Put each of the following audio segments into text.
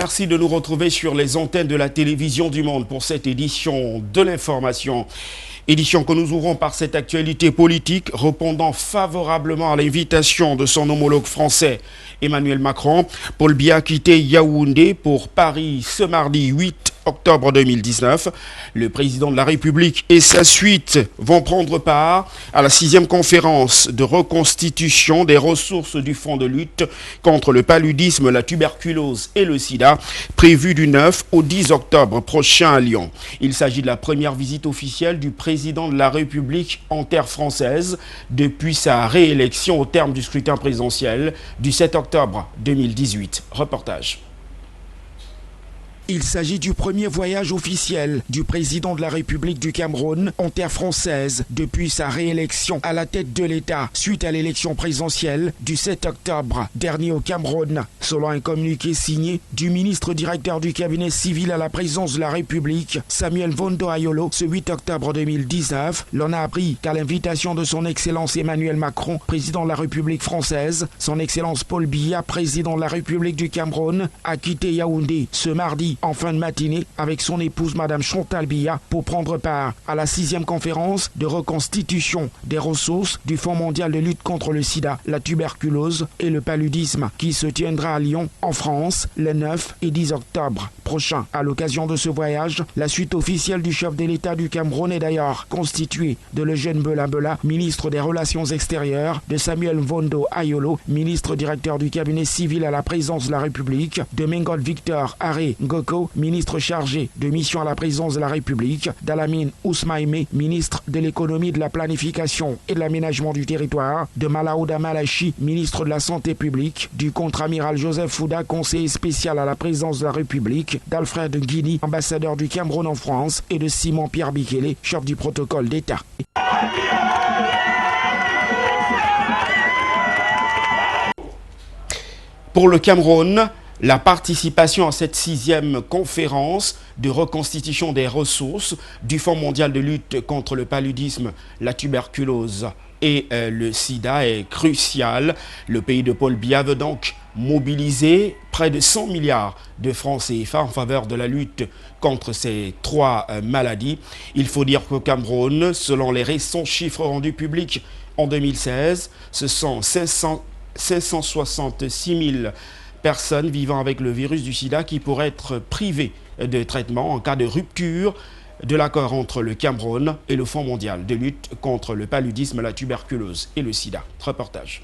Merci de nous retrouver sur les antennes de la télévision du Monde pour cette édition de l'information. Édition que nous ouvrons par cette actualité politique répondant favorablement à l'invitation de son homologue français Emmanuel Macron. Paul Biya a quitté Yaoundé pour Paris ce mardi 8 octobre 2019. Le président de la République et sa suite vont prendre part à la 6e conférence de reconstitution des ressources du Fonds de lutte contre le paludisme, la tuberculose et le sida, prévue du 9 au 10 octobre prochain à Lyon. Il s'agit de la première visite officielle du président de la République en terre française depuis sa réélection au terme du scrutin présidentiel du 7 octobre 2018. Reportage. Il s'agit du premier voyage officiel du président de la République du Cameroun en terre française depuis sa réélection à la tête de l'État suite à l'élection présidentielle du 7 octobre dernier au Cameroun. Selon un communiqué signé du ministre directeur du cabinet civil à la présidence de la République, Samuel Vondo Ayolo, ce 8 octobre 2019, l'on a appris qu'à l'invitation de son Excellence Emmanuel Macron, président de la République française, son Excellence Paul Biya, président de la République du Cameroun, a quitté Yaoundé ce mardi en fin de matinée avec son épouse Madame Chantal Biya pour prendre part à la 6e conférence de reconstitution des ressources du Fonds mondial de lutte contre le sida, la tuberculose et le paludisme qui se tiendra à Lyon en France les 9 et 10 octobre prochains. À l'occasion de ce voyage, la suite officielle du chef de l'État du Cameroun est d'ailleurs constituée de Lejeune Bela Bela, ministre des Relations extérieures, de Samuel Vondo Ayolo, ministre directeur du cabinet civil à la présidence de la République, de Mengot Victor Aré Ngoko, ministre chargé de mission à la présidence de la République, d'Alamine Ousmaïmé, ministre de l'économie, de la planification et de l'aménagement du territoire, de Malaouda Malachi, ministre de la santé publique, du contre-amiral Joseph Fouda, conseiller spécial à la présidence de la République, d'Alfred Guini, ambassadeur du Cameroun en France, et de Simon Pierre Bikele, chef du protocole d'État. Pour le Cameroun, la participation à cette 6e conférence de reconstitution des ressources du Fonds mondial de lutte contre le paludisme, la tuberculose et le sida est cruciale. Le pays de Paul Biya veut donc mobiliser près de 100 milliards de francs CFA en faveur de la lutte contre ces 3 maladies. Il faut dire qu'au Cameroun, selon les récents chiffres rendus publics en 2016, ce sont 566 000 personnes vivant avec le virus du sida qui pourraient être privées de traitement en cas de rupture de l'accord entre le Cameroun et le Fonds mondial de lutte contre le paludisme, la tuberculose et le sida. Reportage.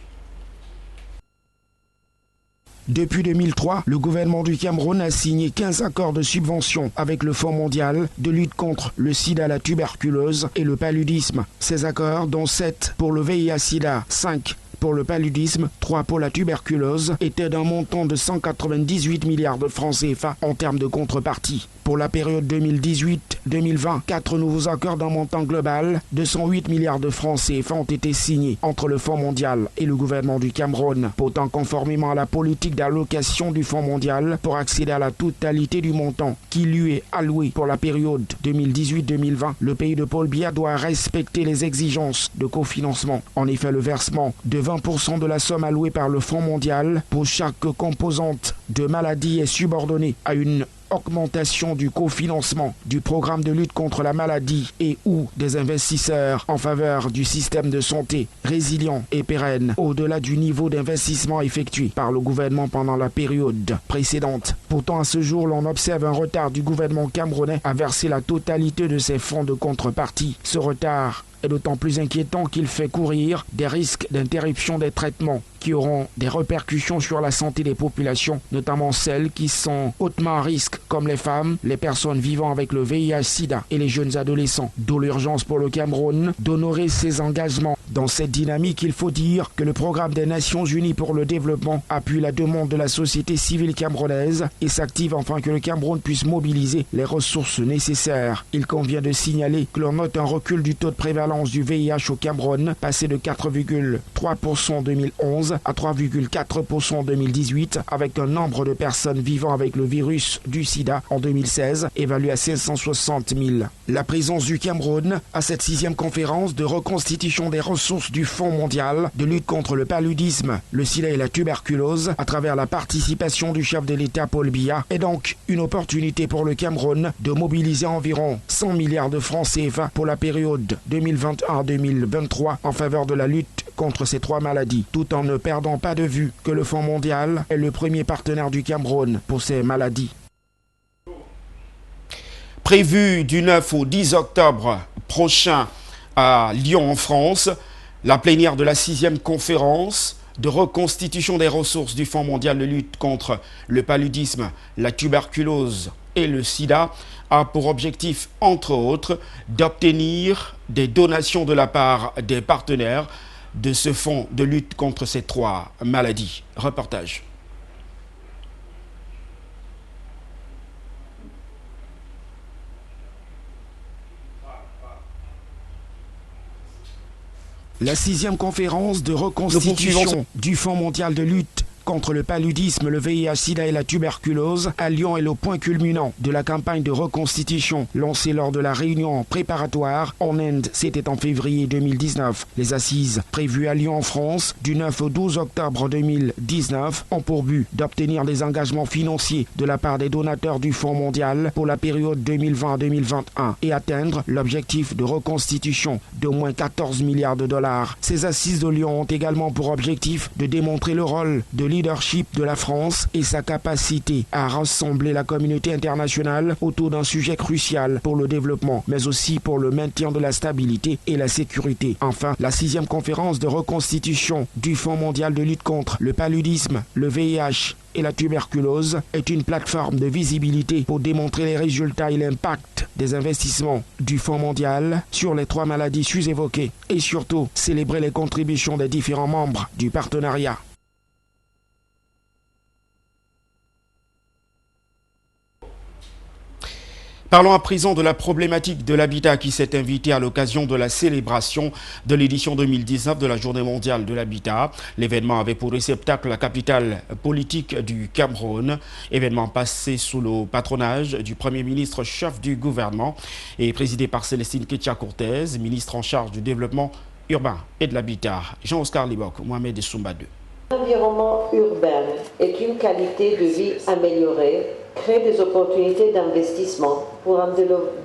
Depuis 2003, le gouvernement du Cameroun a signé 15 accords de subvention avec le Fonds mondial de lutte contre le sida, la tuberculose et le paludisme. Ces accords, dont 7 pour le VIH-Sida, 5 pour le paludisme, 3 pour la tuberculose, étaient d'un montant de 198 milliards de francs CFA en termes de contrepartie. Pour la période 2018-2020, 4 nouveaux accords d'un montant global de 108 milliards de francs CFA ont été signés entre le Fonds mondial et le gouvernement du Cameroun, pourtant conformément à la politique d'allocation du Fonds mondial pour accéder à la totalité du montant qui lui est alloué pour la période 2018-2020. Le pays de Paul Biya doit respecter les exigences de cofinancement. En effet, le versement de 20% de la somme allouée par le Fonds mondial pour chaque composante de maladie est subordonné à une augmentation du cofinancement du programme de lutte contre la maladie et ou des investisseurs en faveur du système de santé résilient et pérenne au-delà du niveau d'investissement effectué par le gouvernement pendant la période précédente. Pourtant, à ce jour, l'on observe un retard du gouvernement camerounais à verser la totalité de ses fonds de contrepartie. Ce retard est d'autant plus inquiétant qu'il fait courir des risques d'interruption des traitements qui auront des répercussions sur la santé des populations, notamment celles qui sont hautement à risque, comme les femmes, les personnes vivant avec le VIH-Sida et les jeunes adolescents. D'où l'urgence pour le Cameroun d'honorer ses engagements. Dans cette dynamique, il faut dire que le programme des Nations Unies pour le développement appuie la demande de la société civile camerounaise et s'active afin que le Cameroun puisse mobiliser les ressources nécessaires. Il convient de signaler que l'on note un recul du taux de prévalence du VIH au Cameroun, passé de 4,3% en 2011 à 3,4% en 2018, avec un nombre de personnes vivant avec le virus du sida en 2016 évalué à 560 000. La présence du Cameroun à cette 6e conférence de reconstitution des ressources ressources du Fonds mondial de lutte contre le paludisme, le sida et la tuberculose à travers la participation du chef de l'État Paul Biya est donc une opportunité pour le Cameroun de mobiliser environ 100 milliards de francs CFA pour la période 2021-2023 en faveur de la lutte contre ces trois maladies, tout en ne perdant pas de vue que le Fonds mondial est le premier partenaire du Cameroun pour ces maladies. Prévu du 9 au 10 octobre prochain à Lyon en France, la plénière de la 6e conférence de reconstitution des ressources du Fonds mondial de lutte contre le paludisme, la tuberculose et le sida a pour objectif, entre autres, d'obtenir des donations de la part des partenaires de ce fonds de lutte contre ces trois maladies. Reportage. La 6e conférence de reconstitution du Fonds mondial de lutte contre le paludisme, le VIH, sida et la tuberculose à Lyon est le point culminant de la campagne de reconstitution lancée lors de la réunion préparatoire en Inde. C'était en février 2019. Les assises prévues à Lyon en France du 9 au 12 octobre 2019 ont pour but d'obtenir des engagements financiers de la part des donateurs du Fonds mondial pour la période 2020-2021 et atteindre l'objectif de reconstitution d'au moins 14 milliards de dollars. Ces assises de Lyon ont également pour objectif de démontrer le rôle de leadership de la France et sa capacité à rassembler la communauté internationale autour d'un sujet crucial pour le développement, mais aussi pour le maintien de la stabilité et la sécurité. Enfin, la 6e conférence de reconstitution du Fonds mondial de lutte contre le paludisme, le VIH et la tuberculose est une plateforme de visibilité pour démontrer les résultats et l'impact des investissements du Fonds mondial sur les trois maladies sus-évoquées et surtout célébrer les contributions des différents membres du partenariat. Parlons à présent de la problématique de l'habitat qui s'est invitée à l'occasion de la célébration de l'édition 2019 de la Journée mondiale de l'habitat. L'événement avait pour réceptacle la capitale politique du Cameroun. Événement passé sous le patronage du Premier ministre chef du gouvernement et présidé par Célestine Kétia-Cortez, ministre en charge du développement urbain et de l'habitat. Jean-Oscar Libok, Mohamed Soumba II. L'environnement urbain est une qualité de vie améliorée, crée des opportunités d'investissement pour un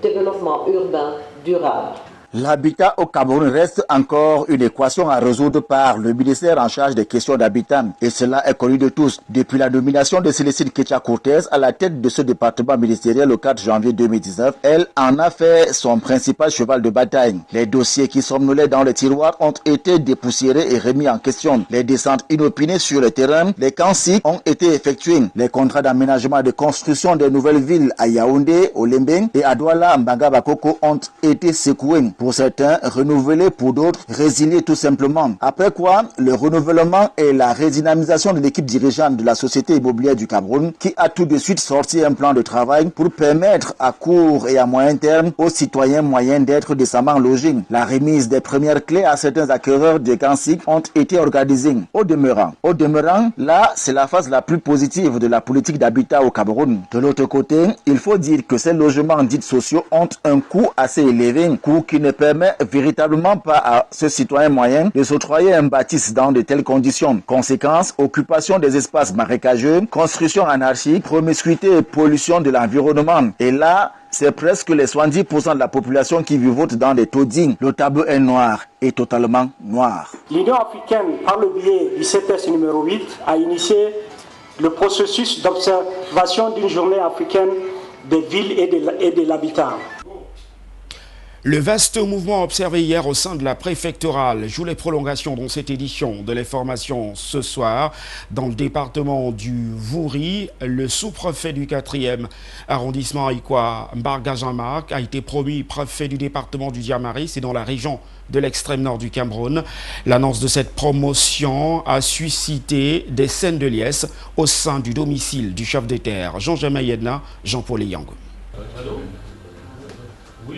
développement urbain durable. L'habitat au Cameroun reste encore une équation à résoudre par le ministère en charge des questions d'habitat. Et cela est connu de tous. Depuis la nomination de Célestine Kétia-Cortez à la tête de ce département ministériel le 4 janvier 2019, elle en a fait son principal cheval de bataille. Les dossiers qui somnolaient dans les tiroirs ont été dépoussiérés et remis en question. Les descentes inopinées sur le terrain, les canciques ont été effectués. Les contrats d'aménagement et de construction des nouvelles villes à Yaoundé, au Lembeng et à Douala, Mbanga Bakoko ont été secoués. Pour certains, renouvelés, pour d'autres, résiliés tout simplement. Après quoi, le renouvellement et la redynamisation de l'équipe dirigeante de la Société immobilière du Cameroun qui a tout de suite sorti un plan de travail pour permettre à court et à moyen terme aux citoyens moyens d'être décemment logés. La remise des premières clés à certains acquéreurs de canciques ont été organisées. Au demeurant, là, c'est la phase la plus positive de la politique d'habitat au Cameroun. De l'autre côté, il faut dire que ces logements dits sociaux ont un coût assez élevé, coût qui ne permet véritablement pas à ce citoyen moyen de s'octroyer un bâtisse dans de telles conditions. Conséquence, occupation des espaces marécageux, construction anarchique, promiscuité et pollution de l'environnement. Et là, c'est presque les 70% de la population qui vivote dans des taudis. Le tableau est noir et totalement noir. L'Union africaine, par le biais du CPS numéro 8, a initié le processus d'observation d'une journée africaine des villes et de l'habitat. Le vaste mouvement observé hier au sein de la préfectorale joue les prolongations dans cette édition de l'information ce soir. Dans le département du Vouri, le sous-préfet du 4e arrondissement Ikwa, Mbarga Jean-Marc, a été promu préfet du département du Diamari, c'est dans la région de l'extrême nord du Cameroun. L'annonce de cette promotion a suscité des scènes de liesse au sein du domicile du chef des terres, Jean-Jamin Yedna, Jean-Paul Eyang. Oui.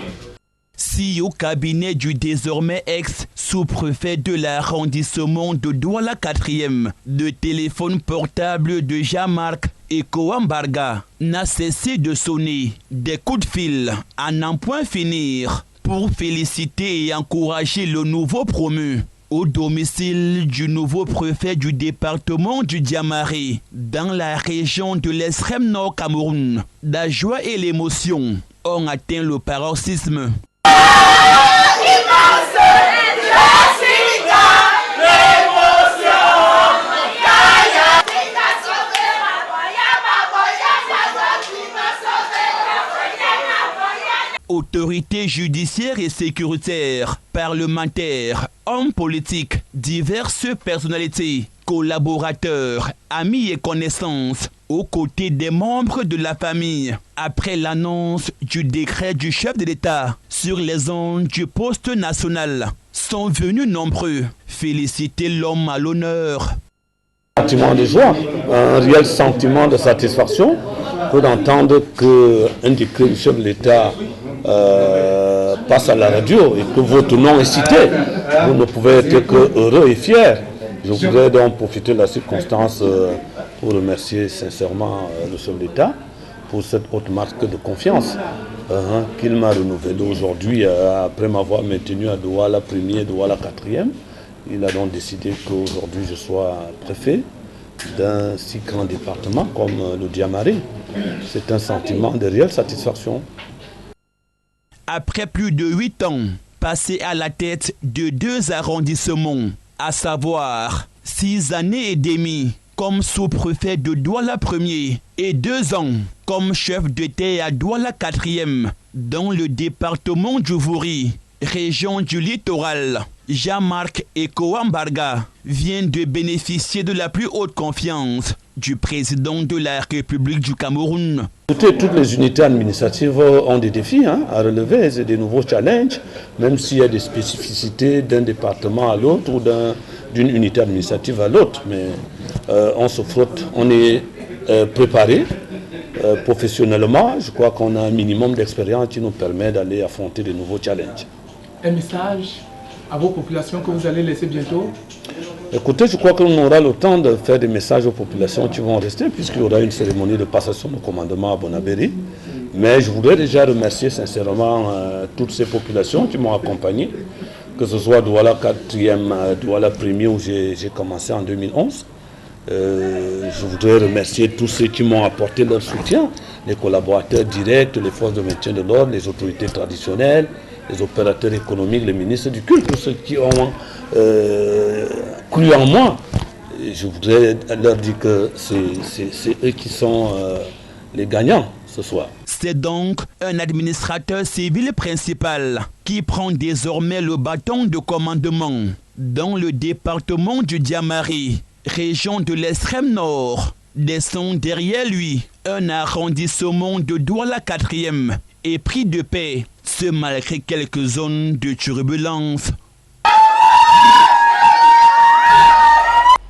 Si au cabinet du désormais ex-sous-préfet de l'arrondissement de Douala 4e, le téléphone portable de Jean-Marc et Mbarga n'a cessé de sonner. Des coups de fil à n'en point finir pour féliciter et encourager le nouveau promu. au domicile du nouveau préfet du département du Diamari, dans la région de l'extrême nord Cameroun. La joie et l'émotion ont atteint le paroxysme. Autorités judiciaires et sécuritaires, parlementaires, hommes politiques, diverses personnalités, collaborateurs, amis et connaissances, aux côtés des membres de la famille, après l'annonce du décret du chef de l'État sur les ondes du poste national, sont venus nombreux féliciter l'homme à l'honneur. Un sentiment de joie, un réel sentiment de satisfaction que d'entendre qu'un décret du chef de l'État passe à la radio et que votre nom est cité. Vous ne pouvez être que heureux et fiers. Je voudrais donc profiter de la circonstance pour remercier sincèrement le chef de l'État pour cette haute marque de confiance qu'il m'a renouvelée aujourd'hui après m'avoir maintenu à Douala 1er, Douala 4e. Il a donc décidé qu'aujourd'hui je sois préfet d'un si grand département comme le Diamari. C'est un sentiment de réelle satisfaction. Après plus de 8 ans passés à la tête de 2 arrondissements, à savoir 6 années et demie comme sous-préfet de Douala 1er et 2 ans comme chef de terre à Douala 4e, dans le département du Vouri, région du littoral, Jean-Marc Ekowambarga vient de bénéficier de la plus haute confiance du président de la République du Cameroun. Toutes les unités administratives ont des défis à relever, c'est des nouveaux challenges, même s'il y a des spécificités d'un département à l'autre ou d'une unité administrative à l'autre. Mais on se frotte, on est préparé professionnellement. Je crois qu'on a un minimum d'expérience qui nous permet d'aller affronter de nouveaux challenges. Un message à vos populations que vous allez laisser bientôt? Écoutez, je crois qu'on aura le temps de faire des messages aux populations qui vont rester, puisqu'il y aura une cérémonie de passation de commandement à Bonabéry. Mais je voudrais déjà remercier sincèrement toutes ces populations qui m'ont accompagné, que ce soit Douala 4e, Douala 1er où j'ai commencé en 2011. Je voudrais remercier tous ceux qui m'ont apporté leur soutien, les collaborateurs directs, les forces de maintien de l'ordre, les autorités traditionnelles, les opérateurs économiques, les ministres du culte, tous ceux qui ont cru en moi. Et je voudrais leur dire que c'est eux qui sont les gagnants ce soir. C'est donc un administrateur civil principal qui prend désormais le bâton de commandement dans le département du Diamari, région de l'extrême nord. Laissons derrière lui un arrondissement de Douala 4e et pris de paix, ce malgré quelques zones de turbulence.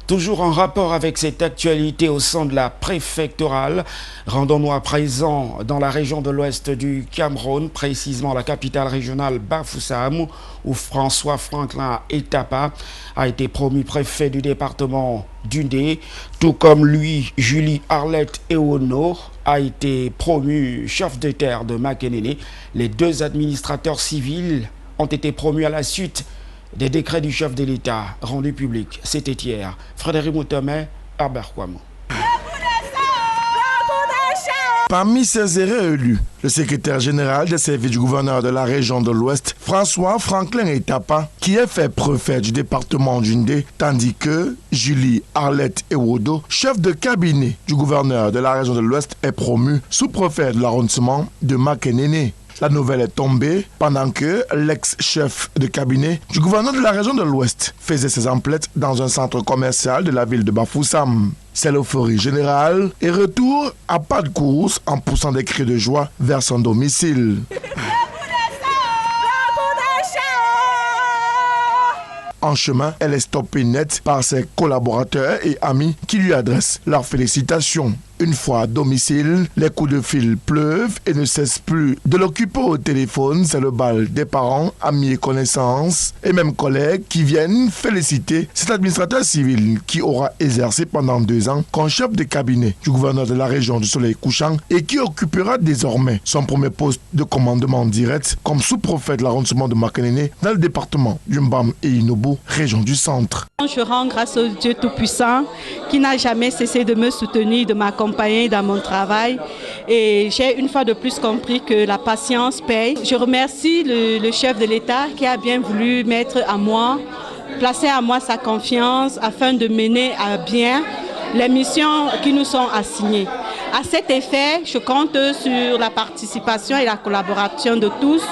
Toujours en rapport avec cette actualité au sein de la préfectorale, rendons-nous à présent dans la région de l'ouest du Cameroun, précisément la capitale régionale Bafoussam, où François Franklin Etapa a été promu préfet du département d'Undé, tout comme lui, Julie Arlette Ewono a été promu chef de terre de Makenene. Les 2 administrateurs civils ont été promus à la suite des décrets du chef de l'État rendus publics. C'était hier. Frédéric Moutomé, Albert Kwamo. Parmi ces réélus, le secrétaire général des services du gouverneur de la région de l'Ouest, François Franklin Etapa, qui est fait préfet du département d'Undé, tandis que Julie Arlette Ewodo, chef de cabinet du gouverneur de la région de l'Ouest, est promu sous-préfet de l'arrondissement de Makenene. La nouvelle est tombée pendant que l'ex-chef de cabinet du gouverneur de la région de l'Ouest faisait ses emplettes dans un centre commercial de la ville de Bafoussam. C'est l'euphorie générale et retour à pas de course en poussant des cris de joie vers son domicile. En chemin, elle est stoppée net par ses collaborateurs et amis qui lui adressent leurs félicitations. Une fois à domicile, les coups de fil pleuvent et ne cessent plus de l'occuper au téléphone. C'est le bal des parents, amis et connaissances et même collègues qui viennent féliciter cet administrateur civil qui aura exercé pendant 2 ans comme chef de cabinet du gouverneur de la région du Soleil couchant et qui occupera désormais son premier poste de commandement direct comme sous-préfet de l'arrondissement de Makenene dans le département du Mbam et Inobo, région du centre. Je rends grâce au Dieu Tout-Puissant qui n'a jamais cessé de me soutenir, de m'accompagner dans mon travail. Et j'ai une fois de plus compris que la patience paye. Je remercie le chef de l'État qui a bien voulu mettre à moi, placer à moi sa confiance afin de mener à bien les missions qui nous sont assignées. À cet effet, je compte sur la participation et la collaboration de tous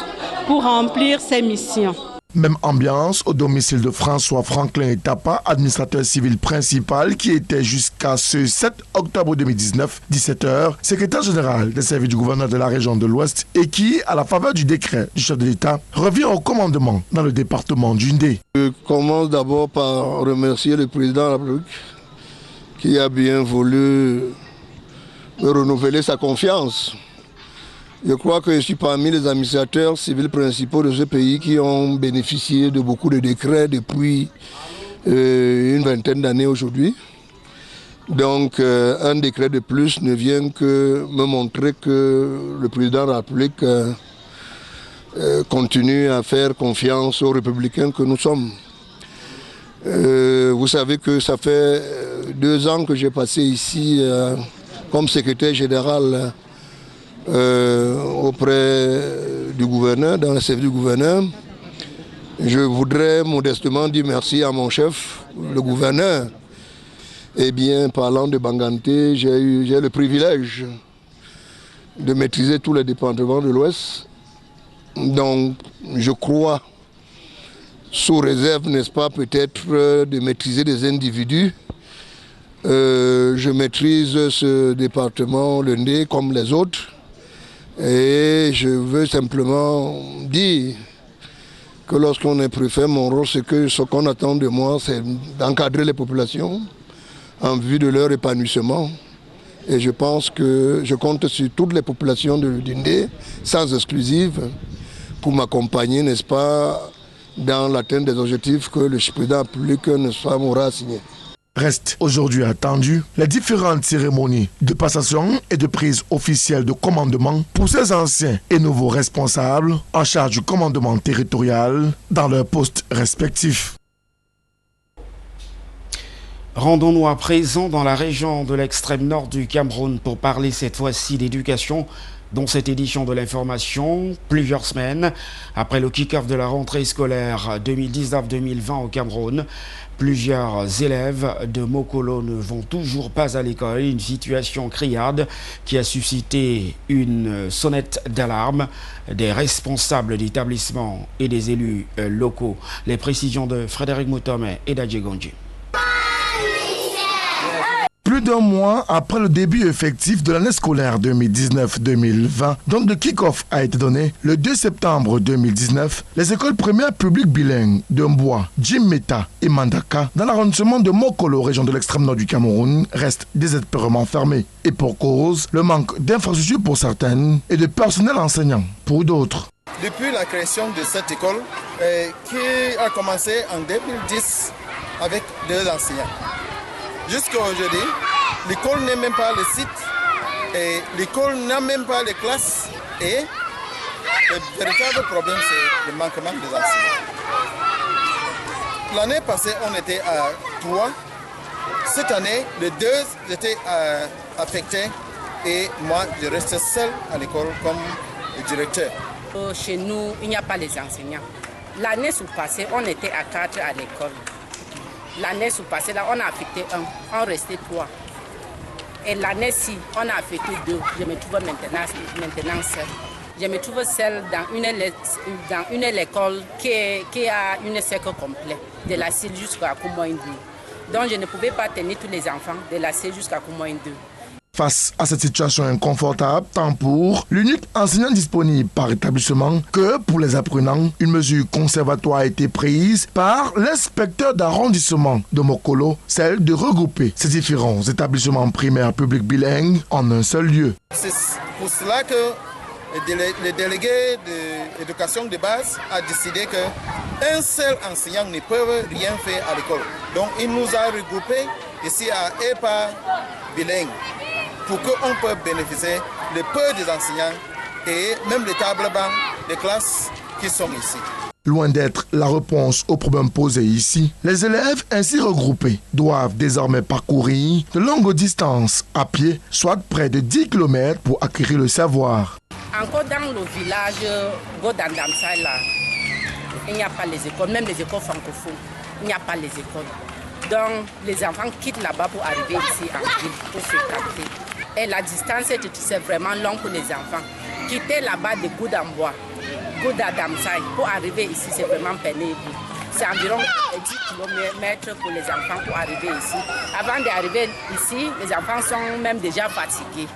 pour remplir ces missions. Même ambiance au domicile de François Franklin Etapa, administrateur civil principal qui était jusqu'à ce 7 octobre 2019, 17h, secrétaire général des services du gouverneur de la région de l'Ouest et qui, à la faveur du décret du chef de l'État, revient au commandement dans le département du Ndé. Je commence d'abord par remercier le président de la République qui a bien voulu me renouveler sa confiance. Je crois que je suis parmi les administrateurs civils principaux de ce pays qui ont bénéficié de beaucoup de décrets depuis une vingtaine d'années aujourd'hui. Donc un décret de plus ne vient que me montrer que le président de la République continue à faire confiance aux républicains que nous sommes. Vous savez que ça fait 2 ans que j'ai passé ici comme secrétaire général auprès du gouverneur, dans le service du gouverneur. Je voudrais modestement dire merci à mon chef, le gouverneur. Eh bien, parlant de Banganté, j'ai le privilège de maîtriser tous les départements de l'Ouest. Donc, je crois, sous réserve, n'est-ce pas, peut-être de maîtriser des individus. Je maîtrise ce département, le Ndé, comme les autres. Et je veux simplement dire que lorsqu'on est préfet, mon rôle, c'est que ce qu'on attend de moi, c'est d'encadrer les populations en vue de leur épanouissement. Et je pense que je compte sur toutes les populations de Ndé, sans exclusive, pour m'accompagner, n'est-ce pas, dans l'atteinte des objectifs que le président de la République m'aura assignés. Reste aujourd'hui attendu les différentes cérémonies de passation et de prise officielle de commandement pour ces anciens et nouveaux responsables en charge du commandement territorial dans leurs postes respectifs. Rendons-nous à présent dans la région de l'extrême nord du Cameroun pour parler cette fois-ci d'éducation. Dans cette édition de l'information, plusieurs semaines après le kick-off de la rentrée scolaire 2019-2020 au Cameroun, plusieurs élèves de Mokolo ne vont toujours pas à l'école, une situation criarde qui a suscité une sonnette d'alarme des responsables d'établissements et des élus locaux. Les précisions de Frédéric Moutomé et d'Adjé Gondji. Plus d'1 mois après le début effectif de l'année scolaire 2019-2020, dont le kick-off a été donné le 2 septembre 2019, les écoles primaires publiques bilingues de Mboa, Djimeta et Mandaka, dans l'arrondissement de Mokolo, région de l'extrême nord du Cameroun, restent désespérément fermées. Et pour cause, le manque d'infrastructures pour certaines et de personnel enseignant pour d'autres. Depuis la création de cette école, qui a commencé en 2010 avec 2 enseignants, jusqu'à aujourd'hui, l'école n'a même pas le site, et l'école n'a même pas les classes, et le véritable problème, c'est le manquement des enseignants. L'année passée, on était à 3. Cette année, les 2 étaient affectés, et moi, je restais seul à l'école comme directeur. Chez nous, il n'y a pas les enseignants. L'année sous-passée, on était à 4 à l'école. L'année sous-passée, là, on a affecté 1, on restait 3. Et l'année-ci, on a affecté 2. Je me trouve maintenant seule. Je me trouve seule dans une école qui a une cercle complet, de la CIL jusqu'à Koumoindou. Donc je ne pouvais pas tenir tous les enfants de la CIL jusqu'à Koumoindou. Face à cette situation inconfortable, tant pour l'unique enseignant disponible par établissement que pour les apprenants, une mesure conservatoire a été prise par l'inspecteur d'arrondissement de Mokolo, celle de regrouper ces différents établissements primaires publics bilingues en un seul lieu. C'est pour cela que le délégué de l'éducation de base a décidé qu'un seul enseignant ne peut rien faire à l'école. Donc il nous a regroupés ici à EPA bilingue, pour qu'on puisse bénéficier de peu des enseignants et même les tables bancs des classes qui sont ici. Loin d'être la réponse aux problèmes posés ici, les élèves ainsi regroupés doivent désormais parcourir de longues distances à pied, soit près de 10 km pour acquérir le savoir. Encore dans le village Godandamsai, là, il n'y a pas les écoles, même les écoles francophones, il n'y a pas les écoles. Donc les enfants quittent là-bas pour arriver ici en ville, pour se capter. Et la distance, c'est vraiment long pour les enfants. Quitter là-bas de Goudambois, Goudadamsai, pour arriver ici, c'est vraiment pénible. C'est environ 10 km pour les enfants pour arriver ici. Avant d'arriver ici, les enfants sont même déjà fatigués.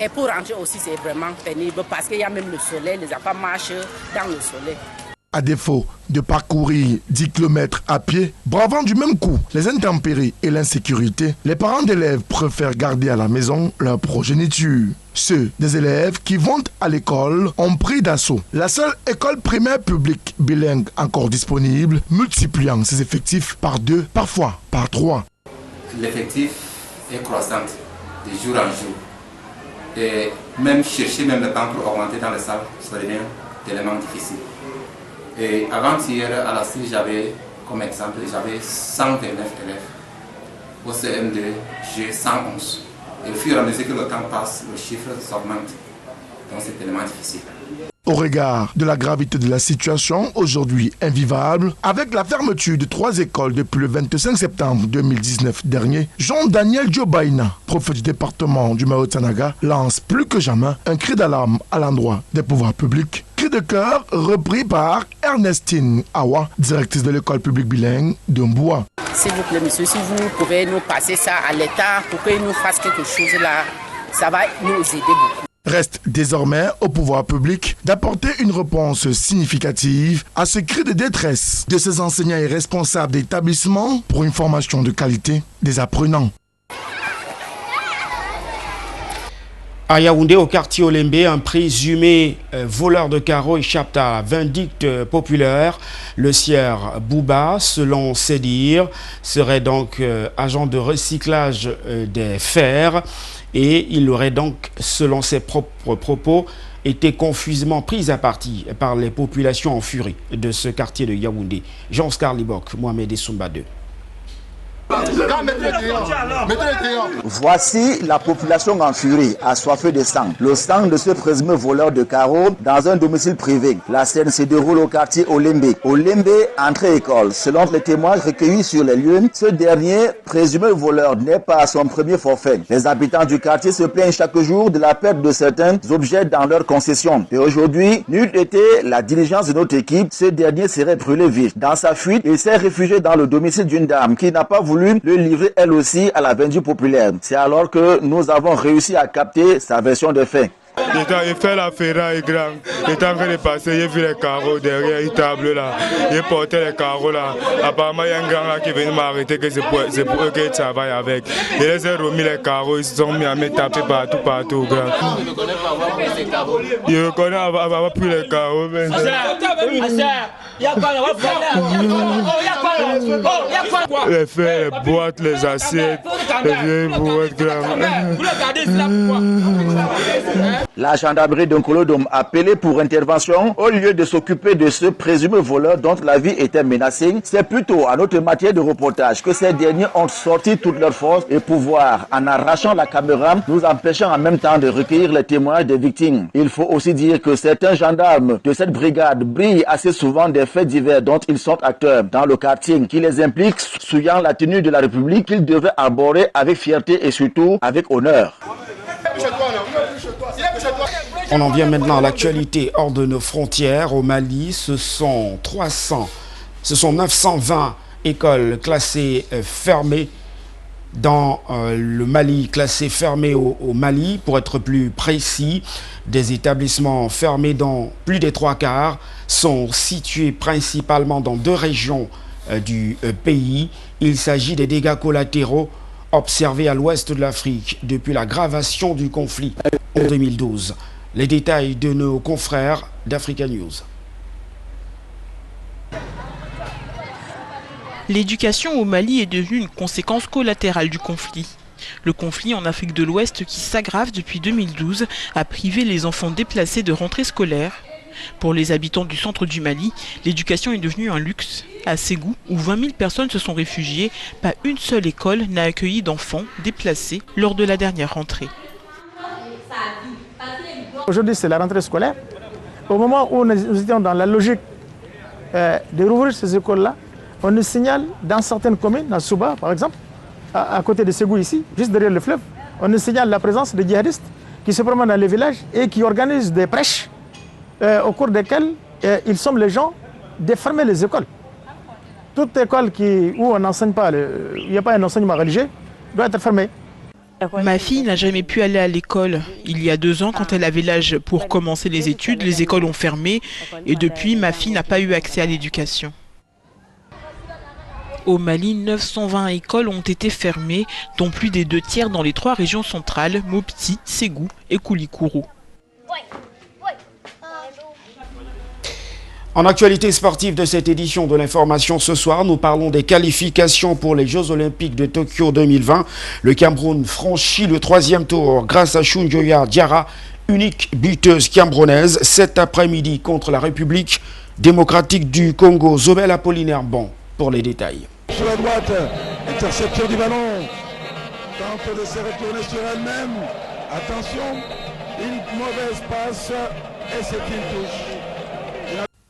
Et pour rentrer aussi, c'est vraiment pénible parce qu'il y a même le soleil, les enfants marchent dans le soleil. À défaut de parcourir 10 km à pied, bravant du même coup les intempéries et l'insécurité, les parents d'élèves préfèrent garder à la maison leur progéniture. Ceux des élèves qui vont à l'école ont pris d'assaut la seule école primaire publique bilingue encore disponible, multipliant ses effectifs par 2, parfois par 3. L'effectif est croissant de jour en jour. Et même chercher même le temps pour augmenter dans les salles, ça devient tellement difficile. Et avant-hier, à la CIE, j'avais, comme exemple, j'avais 129 élèves. Au CM2, j'ai 111. Et au fur et à mesure que le temps passe, le chiffre s'augmente. Donc c'est tellement difficile. Au regard de la gravité de la situation, aujourd'hui invivable, avec la fermeture de 3 écoles depuis le 25 septembre 2019 dernier, Jean-Daniel Diobaina, préfet du département du Mahotanaga, lance plus que jamais un cri d'alarme à l'endroit des pouvoirs publics. Cri de cœur repris par Ernestine Awa, directrice de l'école publique bilingue de Mboua. S'il vous plaît, monsieur, si vous pouvez nous passer ça à l'État pour qu'il nous fasse quelque chose là, ça va nous aider beaucoup. Reste désormais au pouvoir public d'apporter une réponse significative à ce cri de détresse de ces enseignants et responsables d'établissements pour une formation de qualité des apprenants. À Yaoundé, au quartier Olembe, un présumé voleur de carreaux échappe à la vindicte populaire. Le sieur Bouba, selon ses dires, serait donc agent de recyclage des fers et il aurait donc, selon ses propres propos, été confusément pris à partie par les populations en furie de ce quartier de Yaoundé. Jean-Oscar Libok, Mohamed Essoumba 2. Voici la population en furie, assoiffée de sang. Le sang de ce présumé voleur de carreaux dans un domicile privé. La scène se déroule au quartier Olembe. Olembe, entrée école. Selon les témoins recueillis sur les lieux, ce dernier présumé voleur n'est pas à son premier forfait. Les habitants du quartier se plaignent chaque jour de la perte de certains objets dans leur concession. Et aujourd'hui, n'eût été la diligence de notre équipe, ce dernier serait brûlé vif. Dans sa fuite, il s'est réfugié dans le domicile d'une dame qui n'a pas voulu le livrer elle aussi à la vindicte populaire. C'est alors que nous avons réussi à capter sa version des faits. Il fait la ferraille grand. Il est en train de passer, il vu les carreaux derrière une table là. Il portait les carreaux là. Apparemment, il y a un grand là qui est venu m'arrêter que c'est pour eux qu'il travaille avec. Il les a remis les carreaux, ils se sont mis à me taper partout grand. Il reconnaît avoir pris les carreaux. Les fers, les boîtes, les assiettes, les vieilles boîtes grand. La gendarmerie d'Onkolodom a appelé pour intervention au lieu de s'occuper de ce présumé voleur dont la vie était menacée. C'est plutôt à notre matière de reportage que ces derniers ont sorti toutes leurs forces et pouvoir, en arrachant la caméra, nous empêchant en même temps de recueillir les témoignages des victimes. Il faut aussi dire que certains gendarmes de cette brigade brillent assez souvent des faits divers dont ils sont acteurs dans le quartier, qui les impliquent, souillant la tenue de la République qu'ils devaient arborer avec fierté et surtout avec honneur. On en vient maintenant à l'actualité hors de nos frontières. Au Mali, ce sont 920 écoles classées fermées dans le Mali, classés fermés au Mali, pour être plus précis. Des établissements fermés dans plus des 3/4 sont situés principalement dans 2 régions du pays. Il s'agit des dégâts collatéraux observés à l'ouest de l'Afrique depuis l'aggravation du conflit en 2012. Les détails de nos confrères d'Africa News. L'éducation au Mali est devenue une conséquence collatérale du conflit. Le conflit en Afrique de l'Ouest, qui s'aggrave depuis 2012, a privé les enfants déplacés de rentrée scolaire. Pour les habitants du centre du Mali, l'éducation est devenue un luxe. À Ségou, où 20 000 personnes se sont réfugiées, pas une seule école n'a accueilli d'enfants déplacés lors de la dernière rentrée. Aujourd'hui, c'est la rentrée scolaire. Au moment où nous étions dans la logique de rouvrir ces écoles-là, on nous signale dans certaines communes, à Souba par exemple, à côté de Ségou ici, juste derrière le fleuve, on nous signale la présence de djihadistes qui se promènent dans les villages et qui organisent des prêches au cours desquelles ils somment les gens de fermer les écoles. Toute école où on n'enseigne pas, il n'y a pas un enseignement religieux, doit être fermée. Ma fille n'a jamais pu aller à l'école. Il y a 2 ans, quand elle avait l'âge pour commencer les études, les écoles ont fermé et depuis, ma fille n'a pas eu accès à l'éducation. Au Mali, 920 écoles ont été fermées, dont plus des 2/3 dans les 3 régions centrales, Mopti, Ségou et Koulikoro. En actualité sportive de cette édition de l'information ce soir, nous parlons des qualifications pour les Jeux Olympiques de Tokyo 2020. Le Cameroun franchit le 3e tour grâce à Chunjoya Diarra, unique buteuse camerounaise, cet après-midi contre la République démocratique du Congo. Zobel Apollinaire Bon pour les détails. Sur la droite, interception du ballon, tente de se retourner sur elle-même. Attention, une mauvaise passe et c'est une touche.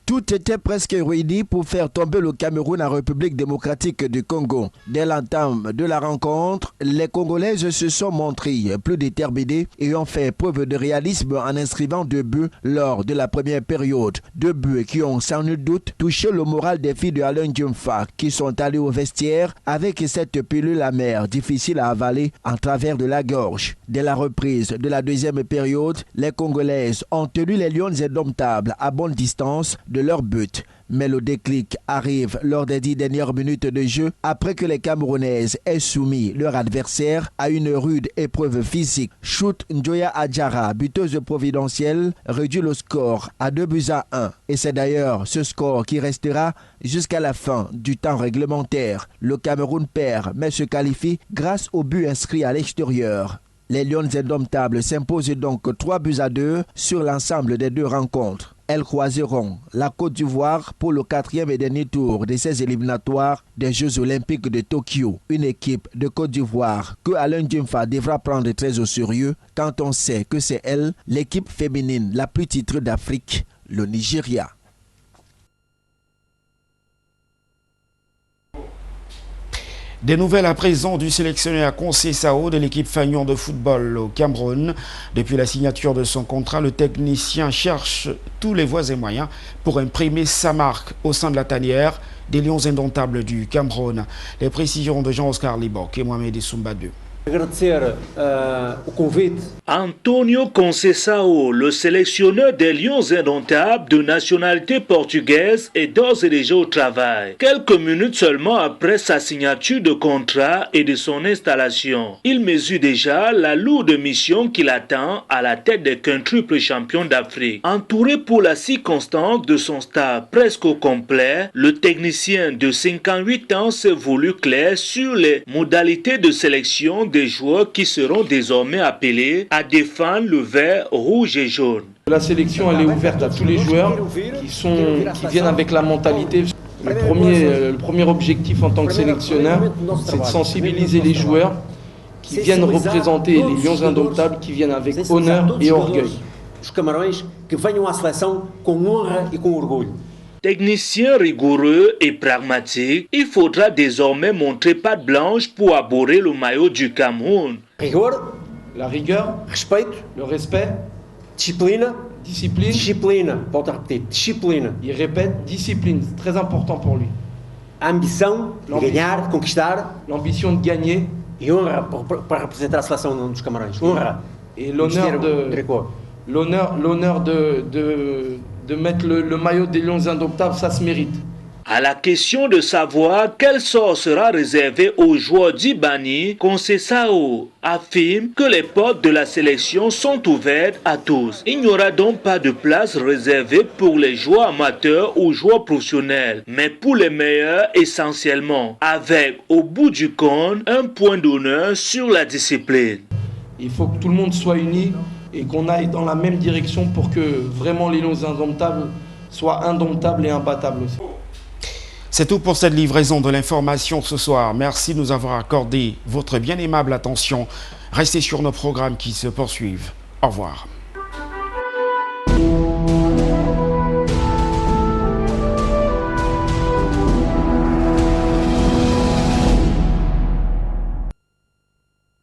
Tout était presque réuni pour faire tomber le Cameroun en République démocratique du Congo. Dès l'entame de la rencontre, les Congolaises se sont montrées plus déterminées et ont fait preuve de réalisme en inscrivant 2 buts lors de la première période. 2 buts qui ont sans nul doute touché le moral des filles de Alain Djumfa qui sont allées au vestiaire avec cette pilule amère difficile à avaler en travers de la gorge. Dès la reprise de la 2e période, les Congolaises ont tenu les Lions indomptables à bonne distance de leur but. Mais le déclic arrive lors des 10 dernières minutes de jeu après que les Camerounaises aient soumis leur adversaire à une rude épreuve physique. Shoot Njoya Adjara, buteuse providentielle, réduit le score à 2-1. Et c'est d'ailleurs ce score qui restera jusqu'à la fin du temps réglementaire. Le Cameroun perd mais se qualifie grâce au but inscrit à l'extérieur. Les Lions indomptables s'imposent donc 3-2 sur l'ensemble des 2 rencontres. Elles croiseront la Côte d'Ivoire pour le 4e et dernier tour de ces éliminatoires des Jeux Olympiques de Tokyo. Une équipe de Côte d'Ivoire que Alain Djumfa devra prendre très au sérieux quand on sait que c'est elle, l'équipe féminine la plus titrée d'Afrique, le Nigeria. Des nouvelles à présent du sélectionneur Konsé Sao de l'équipe Fagnon de football au Cameroun. Depuis la signature de son contrat, le technicien cherche tous les voies et moyens pour imprimer sa marque au sein de la tanière des Lions indomptables du Cameroun. Les précisions de Jean-Oscar Libok et Mohamed Issoumba 2. Antonio Conceição, le sélectionneur des Lions indomptables de nationalité portugaise, est d'ores et déjà au travail. Quelques minutes seulement après sa signature de contrat et de son installation, il mesure déjà la lourde mission qu'il attend à la tête des quintuples champions d'Afrique. Entouré pour la circonstance de son staff presque au complet, le technicien de 58 ans s'est voulu clair sur les modalités de sélection des joueurs qui seront désormais appelés à défendre le vert, rouge et jaune. La sélection elle est ouverte à tous les joueurs qui viennent avec la mentalité. Le premier objectif en tant que sélectionneur, c'est de sensibiliser les joueurs qui viennent représenter les Lions indomptables, qui viennent avec honneur et orgueil. Technicien rigoureux et pragmatique, il faudra désormais montrer patte blanche pour aborder le maillot du Cameroun. La rigueur, le respect, discipline. Il répète discipline, c'est très important pour lui. L'ambition de gagner. E honra para representar a seleção dos Camarões. Honra. Et l'honneur de mettre le maillot des Lions Indomptables, ça se mérite. À la question de savoir quel sort sera réservé aux joueurs d'Ibani, Conceição affirme que les portes de la sélection sont ouvertes à tous. Il n'y aura donc pas de place réservée pour les joueurs amateurs ou joueurs professionnels, mais pour les meilleurs essentiellement, avec au bout du compte un point d'honneur sur la discipline. Il faut que tout le monde soit uni et qu'on aille dans la même direction pour que vraiment les Lions Indomptables soient indomptables et imbattables aussi. C'est tout pour cette livraison de l'information ce soir. Merci de nous avoir accordé votre bien aimable attention. Restez sur nos programmes qui se poursuivent. Au revoir.